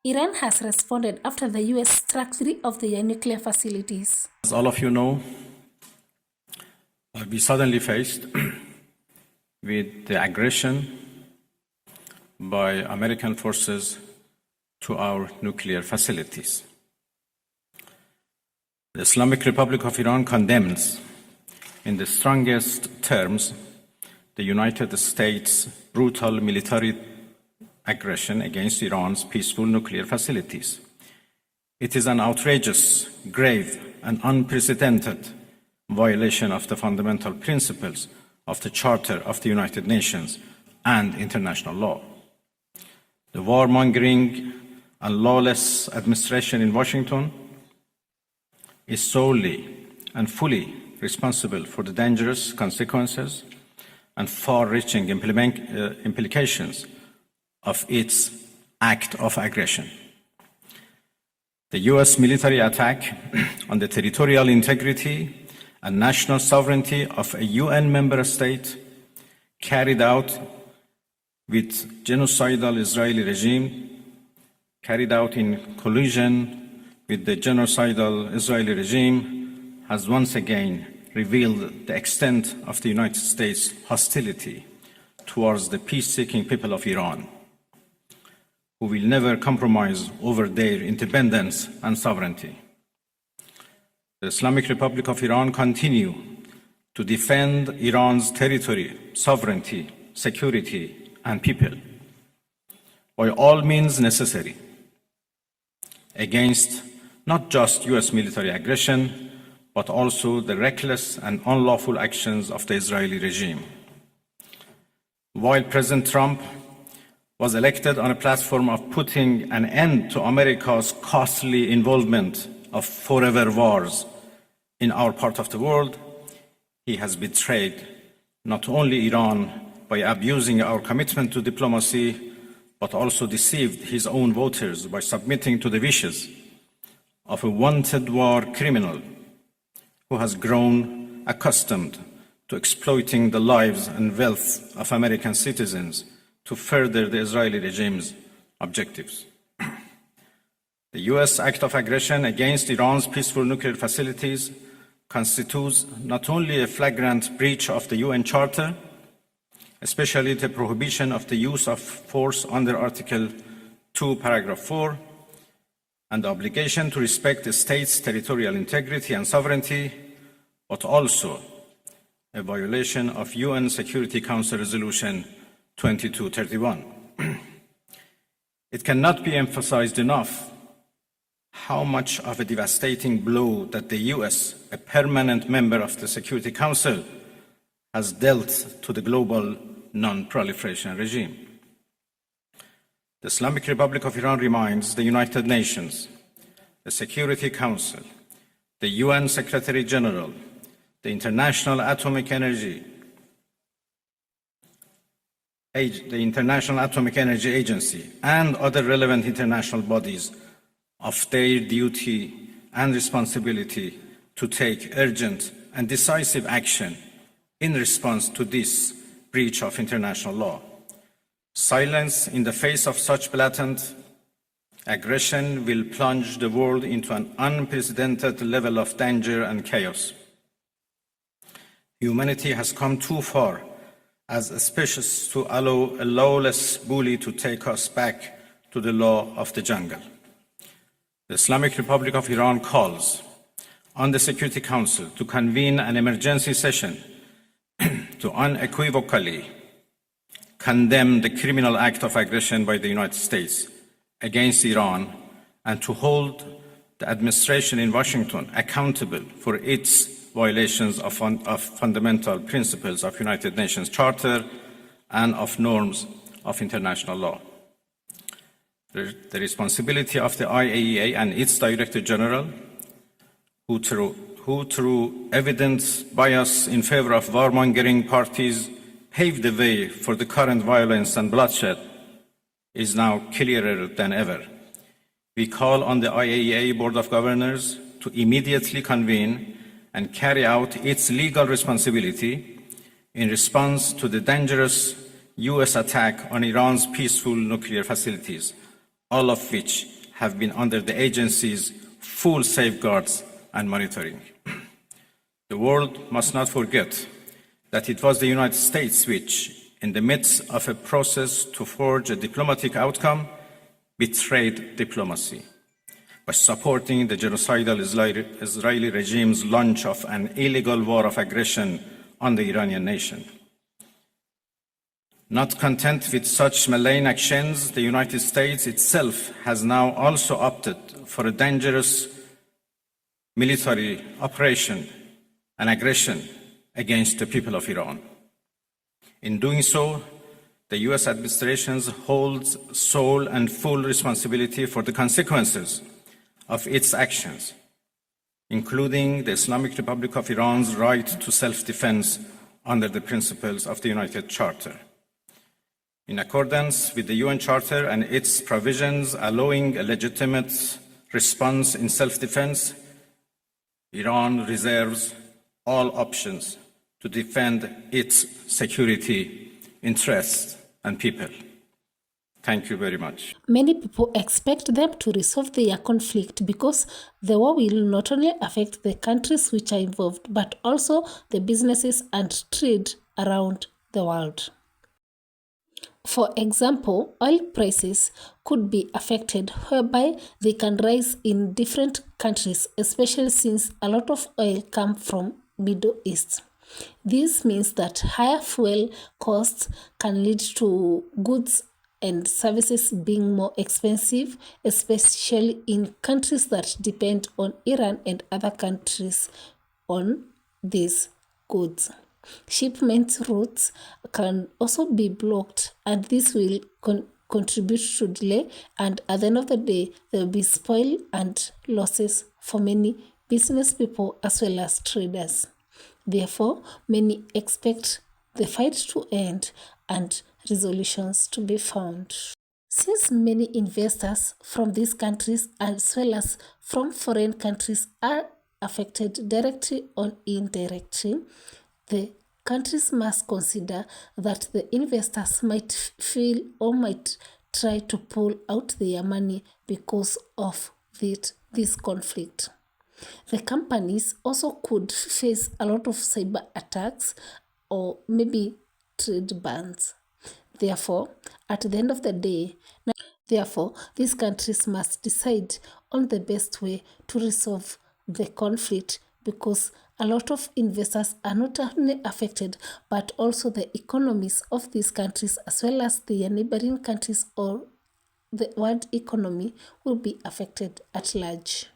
Iran has responded after the US struck 3 of their nuclear facilities. As all of you know, we suddenly faced with the aggression by American forces to our nuclear facilities. The Islamic Republic of Iran condemns in the strongest terms the United States' brutal military aggression against Iran's peaceful nuclear facilities. It is an outrageous, grave, and unprecedented violation of the fundamental principles of the Charter of the United Nations and international law. The warmongering and lawless administration in Washington is solely and fully responsible for the dangerous consequences and far-reaching implications of its act of aggression. The US military attack on the territorial integrity and national sovereignty of a UN member state carried out with genocidal Israeli regime, carried out in collusion with the genocidal Israeli regime, has once again revealed the extent of the United States' hostility towards the peace-seeking people of Iran, who will never compromise over their independence and sovereignty. The Islamic Republic of Iran continues to defend Iran's territory, sovereignty, security, and people by all means necessary against not just US military aggression, but also the reckless and unlawful actions of the Israeli regime. While President Trump was elected on a platform of putting an end to America's costly involvement of forever wars in our part of the world, he has betrayed not only Iran by abusing our commitment to diplomacy, but also deceived his own voters by submitting to the wishes of a wanted war criminal who has grown accustomed to exploiting the lives and wealth of American citizens to further the Israeli regime's objectives. The US act of aggression against Iran's peaceful nuclear facilities constitutes not only a flagrant breach of the UN Charter, especially the prohibition of the use of force under Article 2, Paragraph 4, and the obligation to respect the state's territorial integrity and sovereignty, but also a violation of UN Security Council Resolution 2231. It cannot be emphasized enough how much of a devastating blow that the US, a permanent member of the Security Council, has dealt to the global non-proliferation regime. The Islamic Republic of Iran reminds the United Nations, the Security Council, the UN Secretary General, the International Atomic Energy Agency, and other relevant international bodies of their duty and responsibility to take urgent and decisive action in response to this breach of international law. Silence in the face of such blatant aggression will plunge the world into an unprecedented level of danger and chaos. Humanity has come too far as a species to allow a lawless bully to take us back to the law of the jungle. The Islamic Republic of Iran calls on the Security Council to convene an emergency session to unequivocally condemn the criminal act of aggression by the United States against Iran and to hold the administration in Washington accountable for its violations of fundamental principles of United Nations Charter and of norms of international law. The responsibility of the IAEA and its Director General, who through evident bias in favor of warmongering parties paved the way for the current violence and bloodshed, is now clearer than ever. We call on the IAEA Board of Governors to immediately convene and carry out its legal responsibility in response to the dangerous US attack on Iran's peaceful nuclear facilities, all of which have been under the agency's full safeguards and monitoring. The world must not forget that it was the United States which, in the midst of a process to forge a diplomatic outcome, betrayed diplomacy by supporting the genocidal Israeli regime's launch of an illegal war of aggression on the Iranian nation. Not content with such malign actions, the United States itself has now also opted for a dangerous military operation and aggression against the people of Iran. In doing so, the US administration holds sole and full responsibility for the consequences of its actions, including the Islamic Republic of Iran's right to self-defense under the principles of the United Charter. In accordance with the UN Charter and its provisions allowing a legitimate response in self-defense, Iran reserves all options to defend its security, interests, and people. Thank you very much. Many people expect them to resolve their conflict because the war will not only affect the countries which are involved, but also the businesses and trade around the world. For example, oil prices could be affected, whereby they can rise in different countries, especially since a lot of oil comes from Middle East. This means that higher fuel costs can lead to goods and services being more expensive, especially in countries that depend on Iran and other countries on these goods. Shipment routes can also be blocked, and this will contribute to delay, and at the end of the day, there will be spoil and losses for many business people as well as traders. Therefore, many expect the fight to end and resolutions to be found. Since many investors from these countries as well as from foreign countries are affected directly or indirectly, the countries must consider that the investors might feel or might try to pull out their money because of this conflict. The companies also could face a lot of cyber attacks or maybe trade bans. Therefore, at the end of the day, these countries must decide on the best way to resolve the conflict, because a lot of investors are not only affected, but also the economies of these countries as well as the neighboring countries or the world economy will be affected at large.